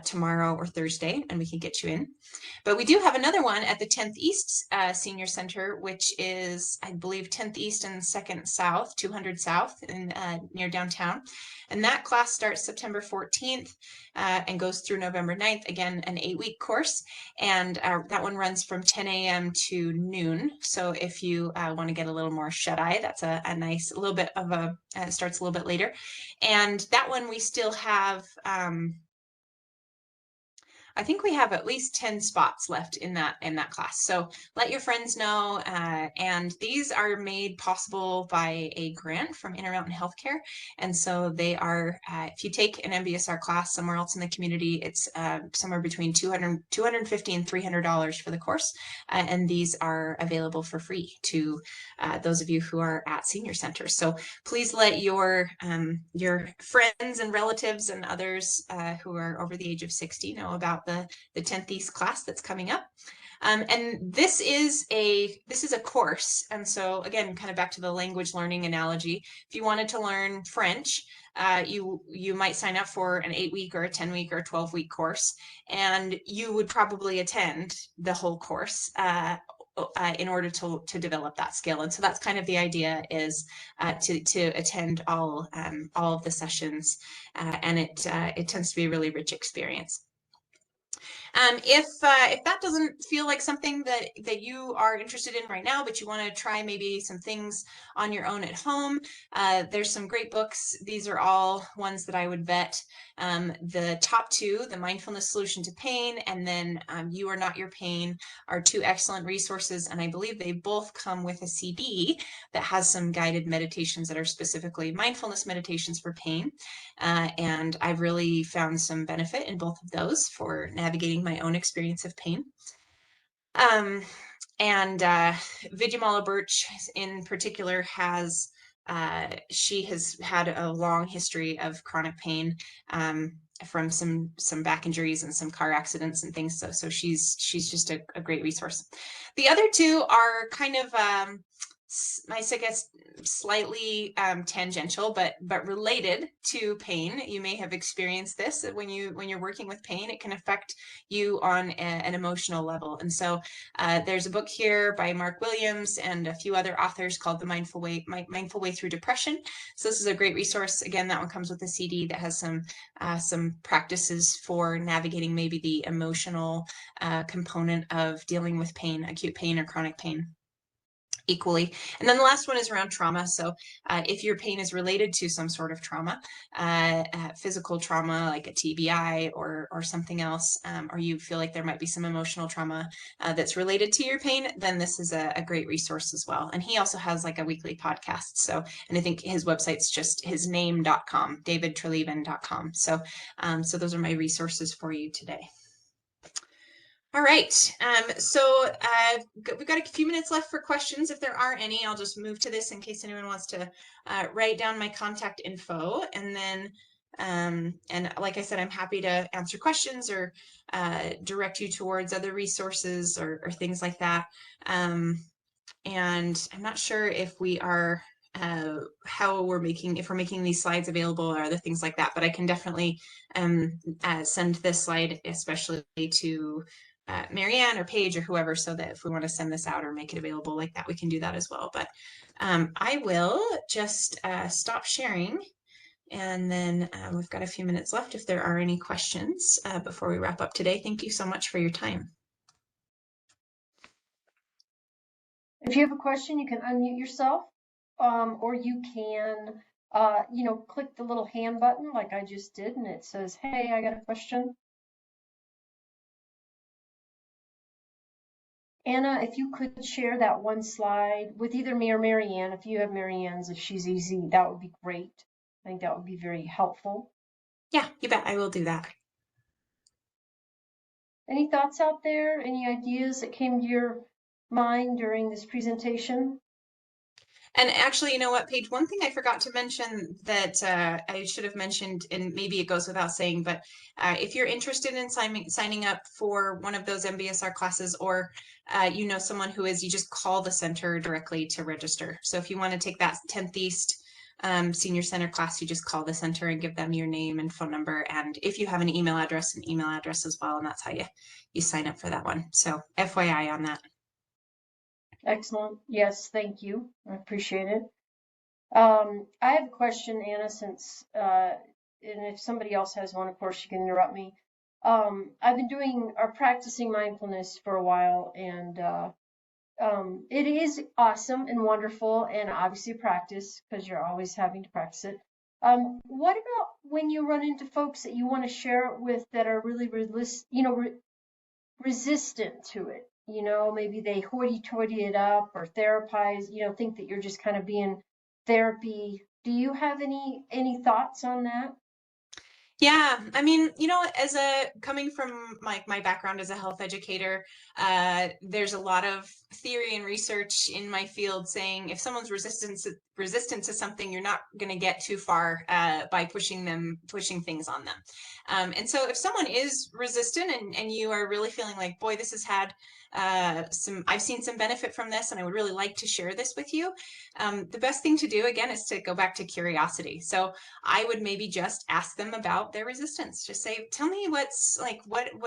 tomorrow or Thursday, and we can get you in. But we do have another one at the 10th East Senior Center, which is, I believe, 10th East and 2nd South, 200 South in near downtown. And that class starts September 14th and goes through November 9th. Again, an 8-week course. And that one runs from 10 a.m. to noon. So if you want to get a little more shut-eye, that's a nice, a little bit of a, starts a little bit later. And that one we still have, I think we have at least 10 spots left in that class. So let your friends know. And these are made possible by a grant from Intermountain Healthcare. And so they are, if you take an MBSR class somewhere else in the community, it's somewhere between $250 and $300 for the course. And these are available for free to those of you who are at senior centers. So please let your friends and relatives and others who are over the age of 60 know about the 10th East class that's coming up. And this is a course. And so again, kind of back to the language learning analogy, if you wanted to learn French, you might sign up for an 8-week or a 10-week or a 12-week course, and you would probably attend the whole course in order to develop that skill. And so that's kind of the idea, is to attend all of the sessions, and it tends to be a really rich experience. If that doesn't feel like something that you are interested in right now, but you want to try maybe some things on your own at home, there's some great books. These are all ones that I would vet. The top two, The Mindfulness Solution to Pain, and then You Are Not Your Pain, are two excellent resources. And I believe they both come with a CD that has some guided meditations that are specifically mindfulness meditations for pain. And I've really found some benefit in both of those for navigating my own experience of pain. And Vidyamala Birch in particular has, she has had a long history of chronic pain from some back injuries and some car accidents and things. So she's just a great resource. The other two are kind of, I guess, slightly tangential, but related to pain. You may have experienced this when you're working with pain. It can affect you on an emotional level. And so there's a book here by Mark Williams and a few other authors called The Mindful Way Through Depression. So this is a great resource. Again, that one comes with a CD that has some practices for navigating maybe the emotional component of dealing with pain, acute pain or chronic pain, equally. And then the last one is around trauma. So if your pain is related to some sort of trauma, physical trauma like a TBI or something else, or you feel like there might be some emotional trauma that's related to your pain, then this is a great resource as well. And he also has like a weekly podcast. So, and I think his website's just hisname.com, davidtreleven.com. So, so those are my resources for you today. All right, so we've got a few minutes left for questions. If there are any, I'll just move to this in case anyone wants to write down my contact info. And then, and like I said, I'm happy to answer questions or direct you towards other resources or things like that. And I'm not sure if we are, how we're making, if we're making these slides available or other things like that, but I can definitely send this slide, especially to Marianne or Paige or whoever, so that if we want to send this out or make it available like that, we can do that as well. But I will just stop sharing, and then we've got a few minutes left if there are any questions before we wrap up today. Thank you so much for your time. If you have a question, you can unmute yourself, or you can, click the little hand button like I just did, and it says, "Hey, I got a question." Anna, if you could share that one slide with either me or Marianne, if you have Marianne's, if she's easy, that would be great. I think that would be very helpful. Yeah, you bet. I will do that. Any thoughts out there? Any ideas that came to your mind during this presentation? And actually, you know what, Paige, one thing I forgot to mention that I should have mentioned, and maybe it goes without saying, but if you're interested in signing up for one of those MBSR classes, or you know someone who is, you just call the center directly to register. So if you want to take that 10th East Senior Center class, you just call the center and give them your name and phone number. And if you have an email address as well, and that's how you sign up for that one. So FYI on that. Excellent. Yes, thank you. I appreciate it. I have a question, Anna, since, and if somebody else has one, of course, you can interrupt me. I've been doing or practicing mindfulness for a while, and it is awesome and wonderful, and obviously practice because you're always having to practice it. What about when you run into folks that you want to share it with that are really, resistant to it? Maybe they hoity-toity it up or therapize, think that you're just kind of being therapy. Do you have any thoughts on that? Yeah, I mean, as a coming from my background as a health educator, there's a lot of theory and research in my field saying if someone's resistant to something, you're not going to get too far by pushing things on them. And so if someone is resistant and you are really feeling like, boy, this has had I've seen some benefit from this, and I would really like to share this with you. The best thing to do, again, is to go back to curiosity. So I would maybe just ask them about their resistance. Just say, tell me what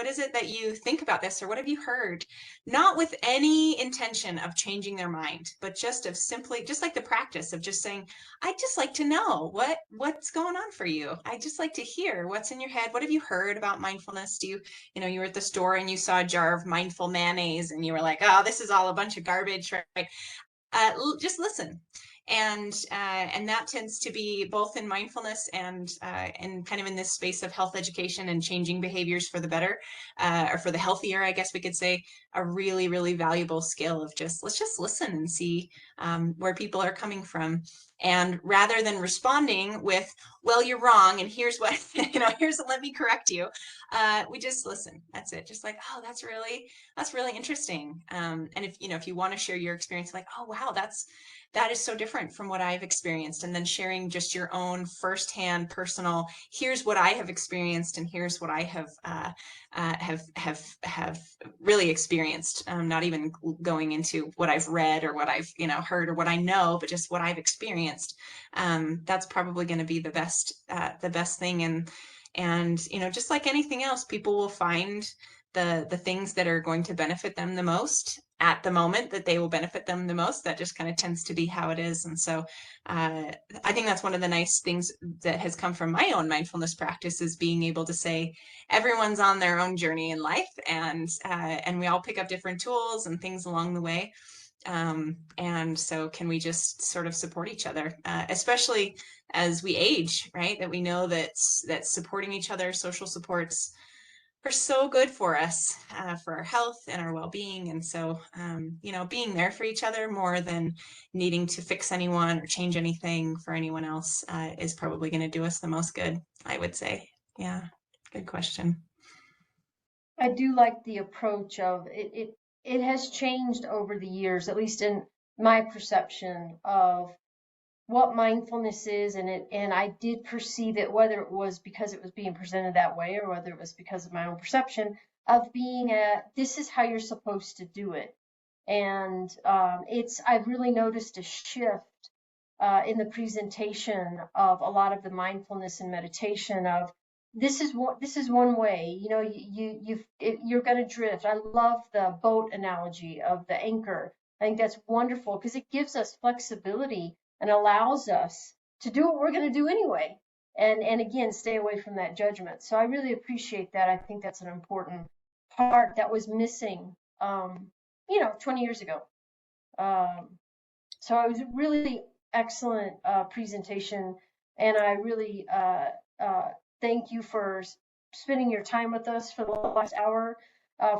is it that you think about this, or what have you heard? Not with any intention of changing their mind, but just of simply, just like the practice of just saying, I'd just like to know what's going on for you. I'd just like to hear what's in your head. What have you heard about mindfulness? You were at the store and you saw a jar of mindful mayonnaise and you were like, oh, this is all a bunch of garbage, right? Just listen. And that tends to be both in mindfulness and kind of in this space of health education and changing behaviors for the better, or for the healthier, I guess we could say, a really, really valuable skill of let's just listen and see where people are coming from. And rather than responding with, well, you're wrong, and here's what, let me correct you. We just listen. That's it. Just like, oh, that's really interesting. And if you want to share your experience, like, oh, wow, that is so different from what I've experienced. And then sharing just your own firsthand personal, here's what I have experienced, and here's what I have really experienced. Not even going into what I've read or what I've heard or what I know, but just what I've experienced. That's probably going to be the best thing. And just like anything else, people will find the things that are going to benefit them the most at the moment that they will benefit them the most. That just kind of tends to be how it is. And so I think that's one of the nice things that has come from my own mindfulness practice, is being able to say everyone's on their own journey in life, and we all pick up different tools and things along the way. And so can we just sort of support each other, especially as we age, right? That we know that supporting each other, social supports, are so good for us, for our health and our well-being. And so, being there for each other more than needing to fix anyone or change anything for anyone else is probably going to do us the most good, I would say. Yeah, good question. I do like the approach of it. It has changed over the years, at least in my perception of what mindfulness is, and I did perceive it, whether it was because it was being presented that way or whether it was because of my own perception of being this is how you're supposed to do it. And I've really noticed a shift in the presentation of a lot of the mindfulness and meditation of this is one way. You're going to drift. I love the boat analogy of the anchor. I think that's wonderful because it gives us flexibility and allows us to do what we're going to do anyway. And again, stay away from that judgment. So I really appreciate that. I think that's an important part that was missing, 20 years ago. So it was a really excellent presentation, and I really thank you for spending your time with us for the last hour.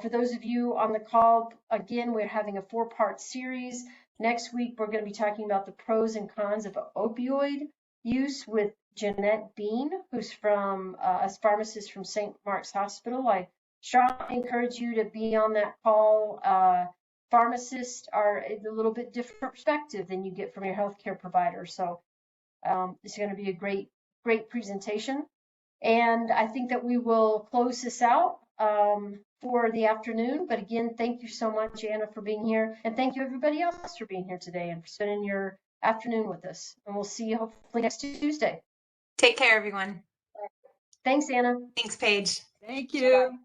For those of you on the call, again, we're having a 4-part series. Next week, we're going to be talking about the pros and cons of opioid use with Jeanette Bean, who's a pharmacist from St. Mark's Hospital. I strongly encourage you to be on that call. pharmacists are a little bit different perspective than you get from your healthcare provider. So it's going to be a great presentation. And I think that we will close this out for the afternoon. But again, thank you so much, Anna, for being here. And thank you, everybody else, for being here today and for spending your afternoon with us. And we'll see you hopefully next Tuesday. Take care, everyone. Thanks, Anna. Thanks, Paige. Thank you. Bye-bye.